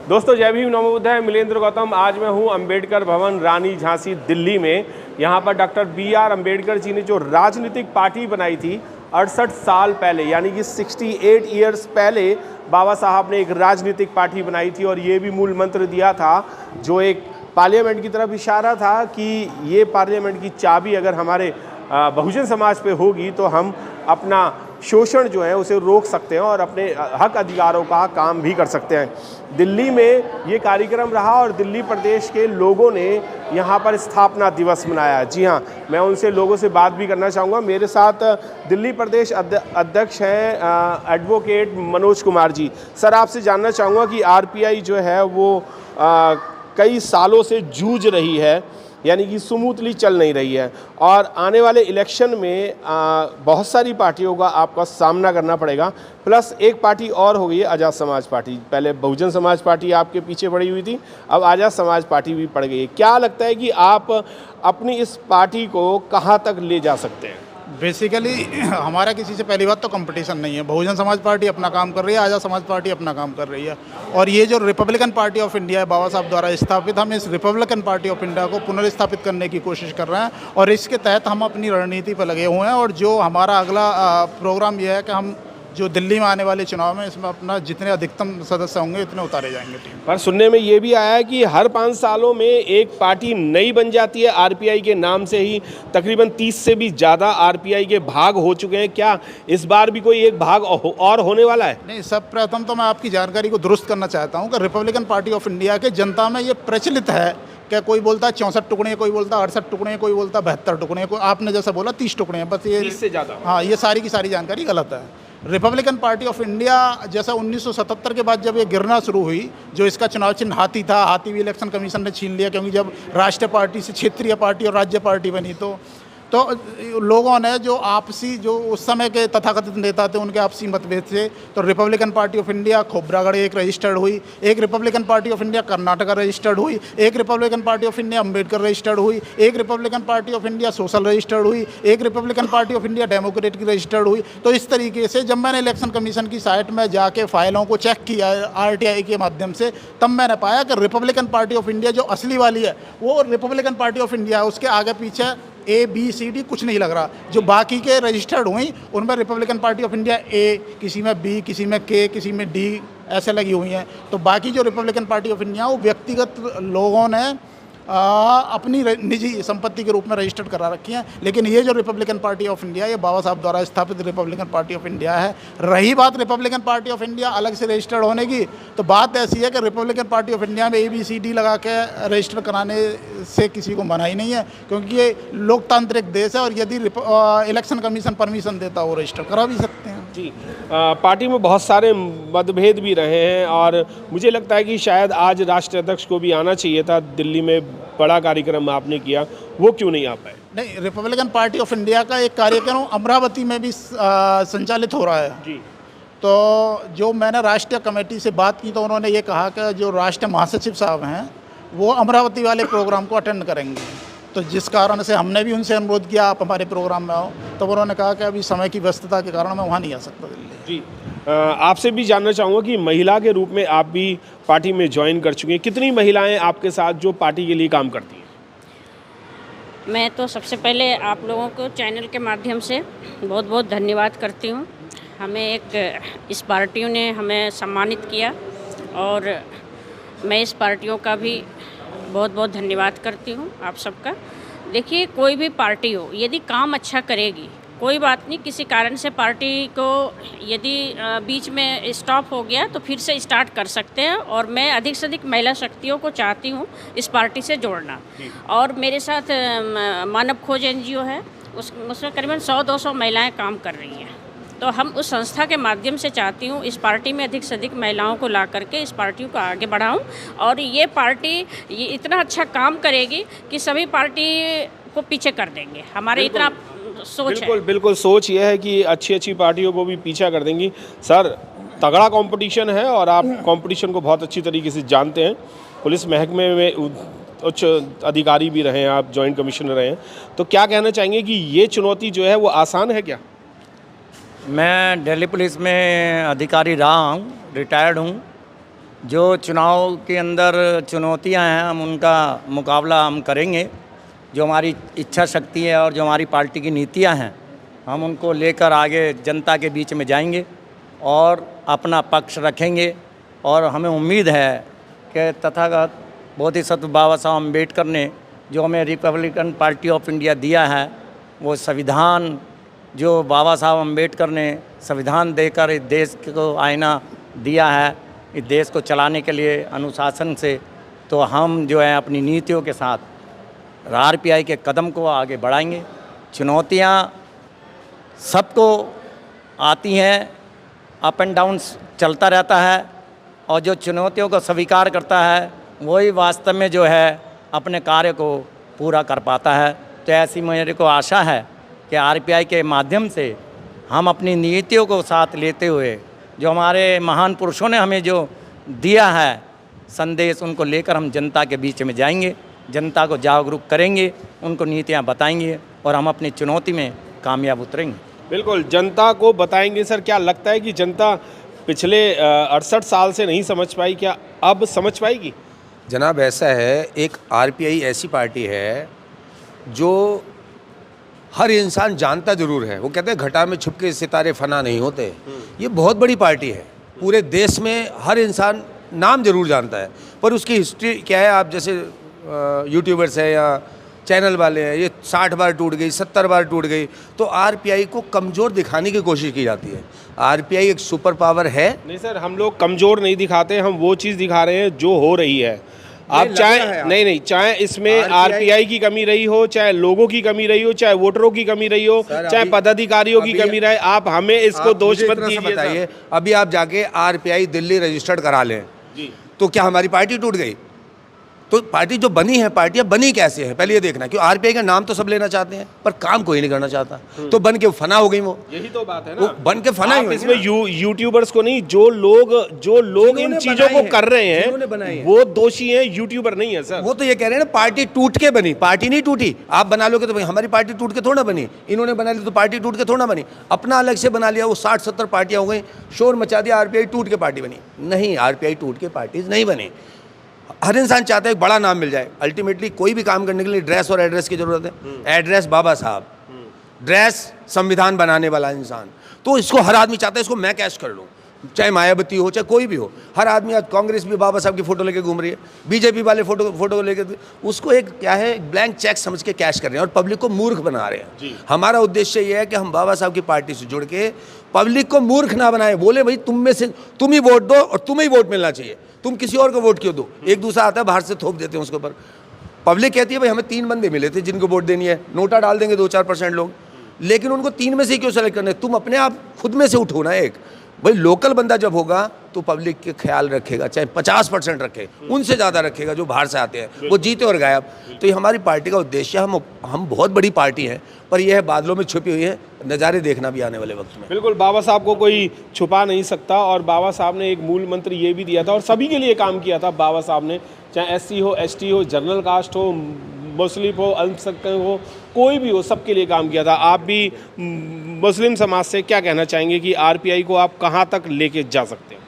दोस्तों जय भीम नमो बुद्धाय, मिलेंद्र गौतम। आज मैं हूं अंबेडकर भवन, रानी झांसी, दिल्ली में। यहां पर डॉक्टर BR अम्बेडकर जी ने जो राजनीतिक पार्टी बनाई थी 68 साल पहले, यानी कि 68 ईयर्स पहले बाबा साहब ने एक राजनीतिक पार्टी बनाई थी और ये भी मूल मंत्र दिया था जो एक पार्लियामेंट की तरफ इशारा था कि ये पार्लियामेंट की चाबी अगर हमारे बहुजन समाज पे होगी तो हम अपना शोषण जो है उसे रोक सकते हैं और अपने हक अधिकारों का काम भी कर सकते हैं। दिल्ली में ये कार्यक्रम रहा और दिल्ली प्रदेश के लोगों ने यहाँ पर स्थापना दिवस मनाया। जी हाँ, मैं उनसे लोगों से बात भी करना चाहूँगा। मेरे साथ दिल्ली प्रदेश अध्यक्ष हैं एडवोकेट मनोज कुमार जी। सर, आपसे जानना चाहूँगा कि RPI जो है वो कई सालों से जूझ रही है, यानी कि स्मूथली चल नहीं रही है और आने वाले इलेक्शन में बहुत सारी पार्टियों का आपका सामना करना पड़ेगा। प्लस एक पार्टी और हो गई है आज़ाद समाज पार्टी। पहले बहुजन समाज पार्टी आपके पीछे पड़ी हुई थी, अब आज़ाद समाज पार्टी भी पड़ गई है। क्या लगता है कि आप अपनी इस पार्टी को कहाँ तक ले जा सकते हैं? बेसिकली हमारा किसी से पहली बात तो कंपटीशन नहीं है। बहुजन समाज पार्टी अपना काम कर रही है, आज़ाद समाज पार्टी अपना काम कर रही है और ये जो रिपब्लिकन पार्टी ऑफ इंडिया है बाबा साहब द्वारा स्थापित, हम इस रिपब्लिकन पार्टी ऑफ इंडिया को पुनर्स्थापित करने की कोशिश कर रहे हैं और इसके तहत हम अपनी रणनीति पर लगे हुए हैं। और जो हमारा अगला प्रोग्राम यह है कि हम जो दिल्ली में आने वाले चुनाव में इसमें अपना जितने अधिकतम सदस्य होंगे इतने उतारे जाएंगे टीम पर। सुनने में ये भी आया है कि हर 5 सालों में एक पार्टी नई बन जाती है। RPI के नाम से ही तकरीबन 30 से भी ज़्यादा RPI के भाग हो चुके हैं। क्या इस बार भी कोई एक भाग और होने वाला है? नहीं, सब प्रथम तो मैं आपकी जानकारी को दुरुस्त करना चाहता हूँ कि रिपब्लिकन पार्टी ऑफ इंडिया के जनता में ये प्रचलित है क्या, कोई बोलता है 64 टुकड़े, कोई बोलता है 68 टुकड़े, कोई बोलता है 72 टुकड़े, कोई आपने जैसा बोला 30 टुकड़े हैं, बस ये 30 से ज़्यादा। हाँ, ये सारी की सारी जानकारी गलत है। रिपब्लिकन पार्टी ऑफ इंडिया जैसा 1977 के बाद जब ये गिरना शुरू हुई, जो इसका चुनाव चिन्ह हाथी था, हाथी भी इलेक्शन कमीशन ने छीन लिया क्योंकि जब राष्ट्रीय पार्टी से क्षेत्रीय पार्टी और राज्य पार्टी बनी तो लोगों ने जो आपसी जो उस समय के तथाकथित नेता थे उनके आपसी मतभेद थे, तो Republican party of India Khobragarh एक रजिस्टर्ड हुई, एक Republican party of India Karnataka registered हुई, एक Republican party of India Ambedkar registered हुई, एक Republican party of India social registered हुई, एक Republican party of India democratic registered हुई। तो इस तरीके से जब मैंने इलेक्शन कमीशन की साइट में जाके फाइलों को चेक किया RTI के माध्यम से, तब मैंने पाया कि रिपब्लिकन पार्टी ऑफ इंडिया जो असली वाली है वो रिपब्लिकन पार्टी ऑफ इंडिया है। उसके आगे पीछे ABCD कुछ नहीं लग रहा। जो बाकी के रजिस्टर्ड हुई उनमें Republican party of India A, किसी में B, किसी में K, किसी में D ऐसे लगी हुई हैं। तो बाकी जो रिपब्लिकन पार्टी ऑफ इंडिया वो व्यक्तिगत लोगों ने अपनी निजी संपत्ति के रूप में रजिस्टर्ड करा रखी हैं। लेकिन ये जो रिपब्लिकन पार्टी ऑफ इंडिया, ये बाबा साहब द्वारा स्थापित रिपब्लिकन पार्टी ऑफ इंडिया है। रही बात रिपब्लिकन पार्टी ऑफ इंडिया अलग से रजिस्टर्ड होने की, तो बात ऐसी है कि रिपब्लिकन पार्टी ऑफ इंडिया में ABCD लगा के रजिस्टर कराने से किसी को मना ही नहीं है, क्योंकि ये लोकतांत्रिक देश है और यदि इलेक्शन कमीशन परमिशन देता वो रजिस्टर करा भी सकते हैं। जी, पार्टी में बहुत सारे मतभेद भी रहे हैं और मुझे लगता है कि शायद आज राष्ट्रीय अध्यक्ष को भी आना चाहिए था। दिल्ली में बड़ा कार्यक्रम आपने किया, वो क्यों नहीं आ पाए? नहीं, रिपब्लिकन पार्टी ऑफ इंडिया का एक कार्यक्रम अमरावती में भी संचालित हो रहा है जी। तो जो मैंने राष्ट्रीय कमेटी से बात की तो उन्होंने ये कहा कि जो राष्ट्रीय महासचिव साहब हैं वो अमरावती वाले प्रोग्राम को अटेंड करेंगे। तो जिस कारण से हमने भी उनसे अनुरोध किया आप हमारे प्रोग्राम में आओ, तो उन्होंने कहा कि अभी समय की व्यस्तता के कारण मैं वहाँ नहीं आ सकता दिल्ली। जी, आपसे भी जानना चाहूँगा कि महिला के रूप में आप भी पार्टी में ज्वाइन कर चुकी हैं। कितनी महिलाएं आपके साथ जो पार्टी के लिए काम करती हैं? मैं तो सबसे पहले आप लोगों को चैनल के माध्यम से बहुत बहुत धन्यवाद करती हूँ। हमें इस पार्टियों ने हमें सम्मानित किया और मैं इस पार्टियों का भी बहुत बहुत धन्यवाद करती हूँ आप सबका। देखिए, कोई भी पार्टी हो यदि काम अच्छा करेगी, कोई बात नहीं, किसी कारण से पार्टी को यदि बीच में स्टॉप हो गया तो फिर से स्टार्ट कर सकते हैं और मैं अधिक से अधिक महिला शक्तियों को चाहती हूँ इस पार्टी से जोड़ना। और मेरे साथ मानव खोज NGO है, उसमें करीबन 100-200 महिलाएं काम कर रही हैं। तो हम उस संस्था के माध्यम से चाहती हूँ इस पार्टी में अधिक से अधिक महिलाओं को ला करके इस पार्टी को आगे बढ़ाऊँ और ये पार्टी ये इतना अच्छा काम करेगी कि सभी पार्टी को पीछे कर देंगे। हमारे इतना सोच है। बिल्कुल सोच ये है कि अच्छी अच्छी पार्टियों को भी पीछा कर देंगी। सर, तगड़ा कंपटीशन है और आप कंपटीशन को बहुत अच्छी तरीके से जानते हैं। पुलिस महकमे में उच्च अधिकारी भी रहे हैं, आप जॉइंट कमिश्नर रहे हैं, तो क्या कहना चाहेंगे कि ये चुनौती जो है वो आसान है क्या? मैं दिल्ली पुलिस में अधिकारी रहा हूँ, रिटायर्ड हूँ जो चुनाव के अंदर चुनौतियां हैं हम उनका मुकाबला हम करेंगे। जो हमारी इच्छा शक्ति है और जो हमारी पार्टी की नीतियां हैं हम उनको लेकर आगे जनता के बीच में जाएंगे और अपना पक्ष रखेंगे। और हमें उम्मीद है कि तथागत बोधिसत्व बाबा साहब अम्बेडकर ने जो हमें रिपब्लिकन पार्टी ऑफ इंडिया दिया है, वो संविधान जो बाबा साहब अम्बेडकर ने संविधान देकर इस देश को आईना दिया है, इस देश को चलाने के लिए अनुशासन से, तो हम जो है अपनी नीतियों के साथ आरपीआई के कदम को आगे बढ़ाएंगे। चुनौतियां सबको आती हैं, अप एंड डाउन्स चलता रहता है, और जो चुनौतियों को स्वीकार करता है वही वास्तव में जो है अपने कार्य को पूरा कर पाता है। तो ऐसी मेरे को आशा है कि आरपीआई के माध्यम से हम अपनी नीतियों को साथ लेते हुए जो हमारे महान पुरुषों ने हमें जो दिया है संदेश, उनको लेकर हम जनता के बीच में जाएंगे, जनता को जागरूक करेंगे, उनको नीतियां बताएंगे और हम अपनी चुनौती में कामयाब उतरेंगे। बिल्कुल, जनता को बताएंगे। सर, क्या लगता है कि जनता पिछले 68 साल से नहीं समझ पाई, क्या अब समझ पाएगी? जनाब, ऐसा है, एक आरपीआई ऐसी पार्टी है जो हर इंसान जानता ज़रूर है। वो कहते हैं घटा में छुप के सितारे फना नहीं होते। ये बहुत बड़ी पार्टी है, पूरे देश में हर इंसान नाम ज़रूर जानता है, पर उसकी हिस्ट्री क्या है? आप जैसे यूट्यूबर्स हैं या चैनल वाले हैं, ये 60 बार टूट गई, 70 बार टूट गई, तो आरपीआई को कमज़ोर दिखाने की कोशिश की जाती है। आरपीआई एक सुपर पावर है। नहीं सर, हम लोग कमज़ोर नहीं दिखाते, हम वो चीज़ दिखा रहे हैं जो हो रही है। आप चाहे नहीं चाहे इसमें आरपीआई की कमी रही हो, चाहे लोगों की कमी रही हो, चाहे वोटरों की कमी रही हो, चाहे पदाधिकारियों की कमी रहे, आप हमें इसको दोष मत दीजिए। बताइए, अभी आप जाके आरपीआई दिल्ली रजिस्टर्ड करा लें तो क्या हमारी पार्टी टूट गई? तो पार्टी जो बनी है, पार्टियां बनी कैसे हैं पहले ये देखना। क्यों आरपीआई का नाम तो सब लेना चाहते हैं पर काम कोई नहीं करना चाहता, तो बन के फना हो गई वो। यही तो बात है ना, वो बन के फना ही। इसमें यूट्यूबर्स को नहीं, जो लोग इन चीजों को कर रहे हैं वो दोषी हैं, यूट्यूबर नहीं है सर। वो तो ये कह रहे हैं ना, पार्टी टूट के बनी, पार्टी नहीं टूटी। आप बना लोगे तो भाई हमारी पार्टी टूट के थोड़ा बनी, इन्होंने बना ली तो पार्टी टूट के थोड़ा बनी। अपना अलग से बना लिया, वो 60-70 पार्टियां हो गई, शोर मचा दिया, आरपीआई टूट के पार्टी बनी। नहीं, आरपीआई टूट के पार्टीज नहीं बनी। हर इंसान चाहता है एक बड़ा नाम मिल जाए। अल्टीमेटली कोई भी काम करने के लिए ड्रेस और एड्रेस की जरूरत है। एड्रेस बाबा साहब, ड्रेस संविधान बनाने वाला इंसान, तो इसको हर आदमी चाहता है इसको मैं कैश कर लूँ, चाहे मायावती हो चाहे कोई भी हो। हर आदमी, आज कांग्रेस भी बाबा साहब की फोटो लेके घूम रही है, बीजेपी वाले फोटो लेके, उसको एक क्या है, ब्लैंक चेक समझ के कैश कर रहे हैं और पब्लिक को मूर्ख बना रहे हैं। हमारा उद्देश्य ये है कि हम बाबा साहब की पार्टी से जुड़ के पब्लिक को मूर्ख ना बनाए। बोले भाई तुम में से तुम ही वोट दो और तुम्हें ही वोट मिलना चाहिए, तुम किसी और को वोट क्यों दो? एक दूसरा आता है बाहर से थोप देते हैं उसके ऊपर। पब्लिक कहती है भाई हमें 3 बंदे मिले थे जिनको वोट देनी है, नोटा डाल देंगे 2-4% लोग, लेकिन उनको 3 में से क्यों सेलेक्ट करना है? तुम अपने आप खुद में से उठो ना। एक भाई लोकल बंदा जब होगा तो पब्लिक के ख्याल रखेगा, चाहे 50% रखे, उनसे ज़्यादा रखेगा जो बाहर से आते हैं, वो जीते और गायब। तो ये हमारी पार्टी का उद्देश्य। हम बहुत बड़ी पार्टी है, पर यह है बादलों में छुपी हुई है, नज़ारे देखना भी आने वाले वक्त में। बिल्कुल, बाबा साहब को कोई छुपा नहीं सकता, और बाबा साहब ने एक मूल मंत्र ये भी दिया था और सभी के लिए काम किया था बाबा साहब ने, चाहे एससी हो, एसटी हो, जनरल कास्ट हो, मुस्लिम हो, अल्पसंख्यक हो, कोई भी हो, सबके लिए काम किया था। आप भी मुस्लिम समाज से क्या कहना चाहेंगे कि आरपीआई को आप कहाँ तक लेके जा सकते हैं?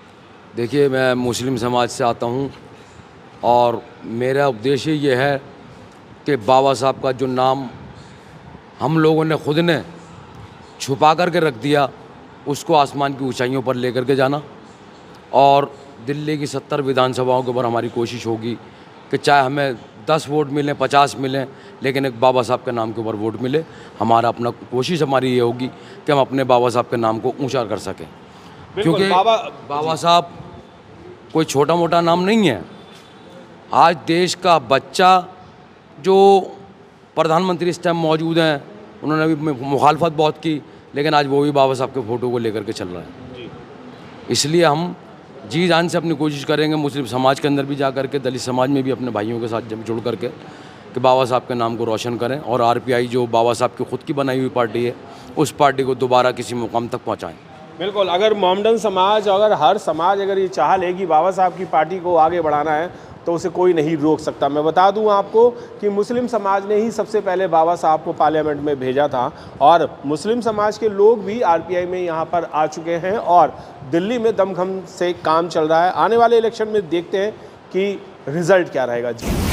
देखिए, मैं मुस्लिम समाज से आता हूँ और मेरा उद्देश्य ये है कि बाबा साहब का जो नाम हम लोगों ने खुद ने छुपा करके रख दिया, उसको आसमान की ऊंचाइयों पर लेकर के जाना। और दिल्ली की 70 विधानसभाओं के ऊपर हमारी कोशिश होगी कि चाहे हमें 10 वोट मिलें, 50 मिलें, लेकिन एक बाबा साहब के नाम के ऊपर वोट मिले। हमारा अपना कोशिश हमारी ये होगी कि हम अपने बाबा साहब के नाम को ऊंचा कर सकें, क्योंकि बाबा साहब कोई छोटा मोटा नाम नहीं है। आज देश का बच्चा जो प्रधानमंत्री इस टाइम मौजूद हैं, उन्होंने भी मुखालफत बहुत की, लेकिन आज वो भी बाबा साहब के फ़ोटो को लेकर के चल रहा है। इसलिए हम जी जान से अपनी कोशिश करेंगे, मुस्लिम समाज के अंदर भी जा करके, दलित समाज में भी अपने भाइयों के साथ जब जुड़ करके, कि बाबा साहब के नाम को रोशन करें और आरपीआई जो बाबा साहब की खुद की बनाई हुई पार्टी है, उस पार्टी को दोबारा किसी मुकाम तक पहुँचाएँ। बिल्कुल, अगर मोहम्मदन समाज, अगर हर समाज अगर ये चाह ले कि बाबा साहब की पार्टी को आगे बढ़ाना है तो उसे कोई नहीं रोक सकता। मैं बता दूं आपको कि मुस्लिम समाज ने ही सबसे पहले बाबा साहब को पार्लियामेंट में भेजा था और मुस्लिम समाज के लोग भी आरपीआई में यहाँ पर आ चुके हैं और दिल्ली में दमखम से काम चल रहा है। आने वाले इलेक्शन में देखते हैं कि रिजल्ट क्या रहेगा। जी।